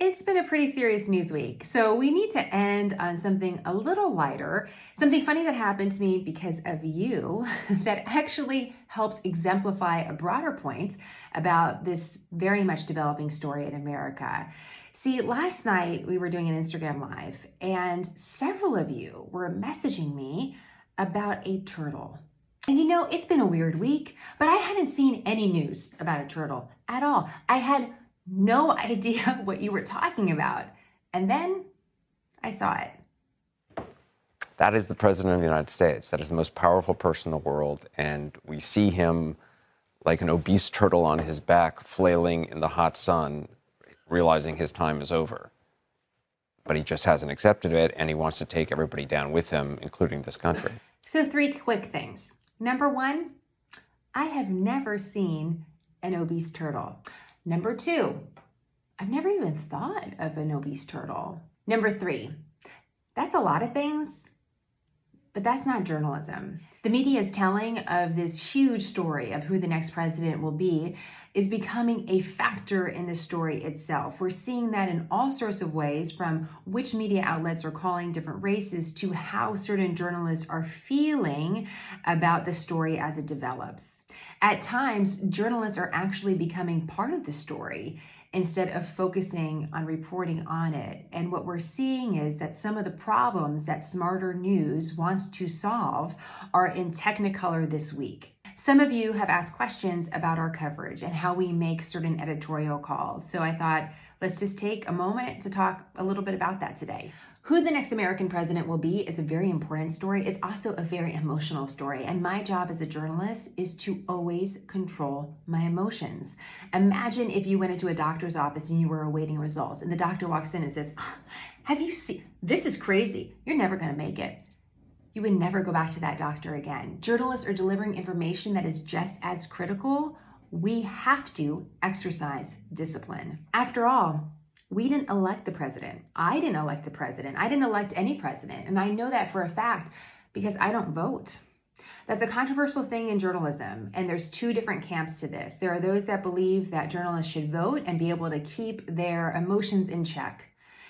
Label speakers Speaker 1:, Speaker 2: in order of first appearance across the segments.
Speaker 1: It's been a pretty serious news week, so we need to end on something a little lighter, something funny that happened to me because of you that actually helps exemplify a broader point about this very much developing story in America. See, last night we were doing an Instagram Live, and several of you were messaging me about a turtle. And you know, it's been a weird week, but I hadn't seen any news about a turtle at all. I had no idea what you were talking about. And then I saw it.
Speaker 2: That is the President of the United States. That is the most powerful person in the world. And we see him like an obese turtle on his back, flailing in the hot sun, realizing his time is over. But he just hasn't accepted it, and he wants to take everybody down with him, including this country.
Speaker 1: So 3 quick things. Number 1, I have never seen an obese turtle. Number 2, I've never even thought of an obese turtle. Number 3, that's a lot of things, but that's not journalism. The media's telling of this huge story of who the next president will be is becoming a factor in the story itself. We're seeing that in all sorts of ways, from which media outlets are calling different races to how certain journalists are feeling about the story as it develops. At times, journalists are actually becoming part of the story instead of focusing on reporting on it. And what we're seeing is that some of the problems that SmartHER News wants to solve are in Technicolor this week. Some of you have asked questions about our coverage and how we make certain editorial calls. So I thought, let's just take a moment to talk a little bit about that today. Who the next American president will be is a very important story. It's also a very emotional story. And my job as a journalist is to always control my emotions. Imagine if you went into a doctor's office and you were awaiting results, and the doctor walks in and says, have you seen, this is crazy. You're never gonna make it. You would never go back to that doctor again. Journalists are delivering information that is just as critical. We have to exercise discipline. After all, we didn't elect the president. I didn't elect the president. I didn't elect any president. And I know that for a fact because I don't vote. That's a controversial thing in journalism. And there's 2 different camps to this. There are those that believe that journalists should vote and be able to keep their emotions in check.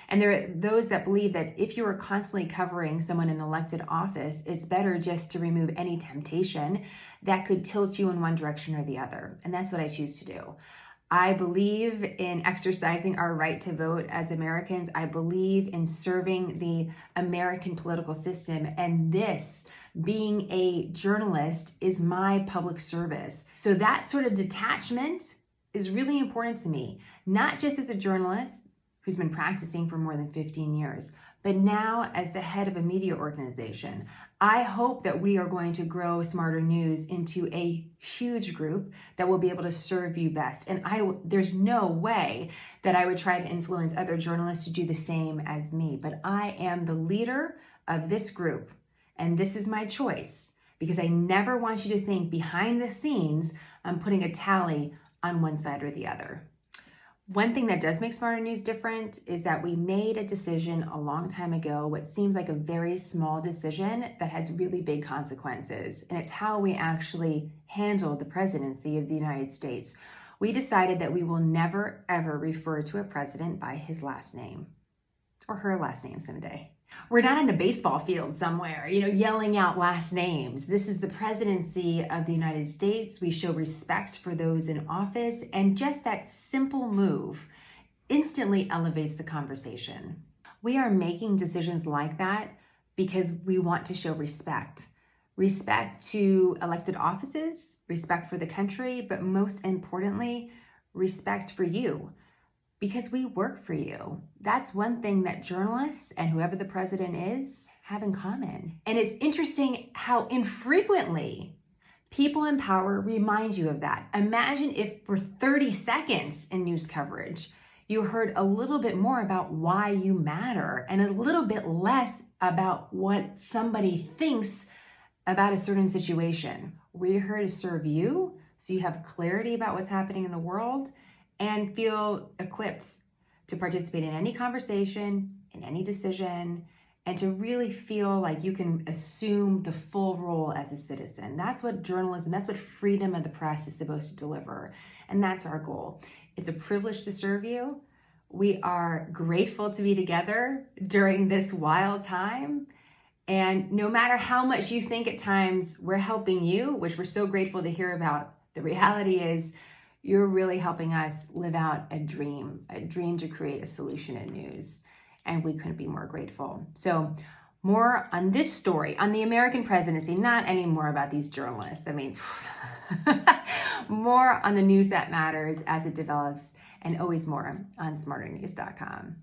Speaker 1: And there are those that believe that if you are constantly covering someone in elected office, it's better just to remove any temptation that could tilt you in one direction or the other. And that's what I choose to do. I believe in exercising our right to vote as Americans. I believe in serving the American political system. And this, being a journalist, is my public service. So that sort of detachment is really important to me, not just as a journalist who's been practicing for more than 15 years, but now as the head of a media organization. I hope that we are going to grow SmartHER News into a huge group that will be able to serve you best. And there's no way that I would try to influence other journalists to do the same as me, but I am the leader of this group, and this is my choice, because I never want you to think behind the scenes I'm putting a tally on one side or the other. One thing that does make SmartHER News different is that we made a decision a long time ago, what seems like a very small decision that has really big consequences. And it's how we actually handle the presidency of the United States. We decided that we will never, ever refer to a president by his last name or her last name someday. We're not in a baseball field somewhere, yelling out last names. This is the presidency of the United States. We show respect for those in office, and just that simple move instantly elevates the conversation. We are making decisions like that because we want to show respect. Respect to elected offices, respect for the country, but most importantly, respect for you. Because we work for you. That's one thing that journalists and whoever the president is have in common. And it's interesting how infrequently people in power remind you of that. Imagine if for 30 seconds in news coverage, you heard a little bit more about why you matter and a little bit less about what somebody thinks about a certain situation. We're here to serve you so you have clarity about what's happening in the world and feel equipped to participate in any conversation, in any decision, and to really feel like you can assume the full role as a citizen. That's what journalism, that's what freedom of the press is supposed to deliver. And that's our goal. It's a privilege to serve you. We are grateful to be together during this wild time. And no matter how much you think at times we're helping you, which we're so grateful to hear about, the reality is you're really helping us live out a dream to create a solution in news. And we couldn't be more grateful. So more on this story, on the American presidency, not anymore about these journalists. I mean, more on the news that matters as it develops, and always more on smarternews.com.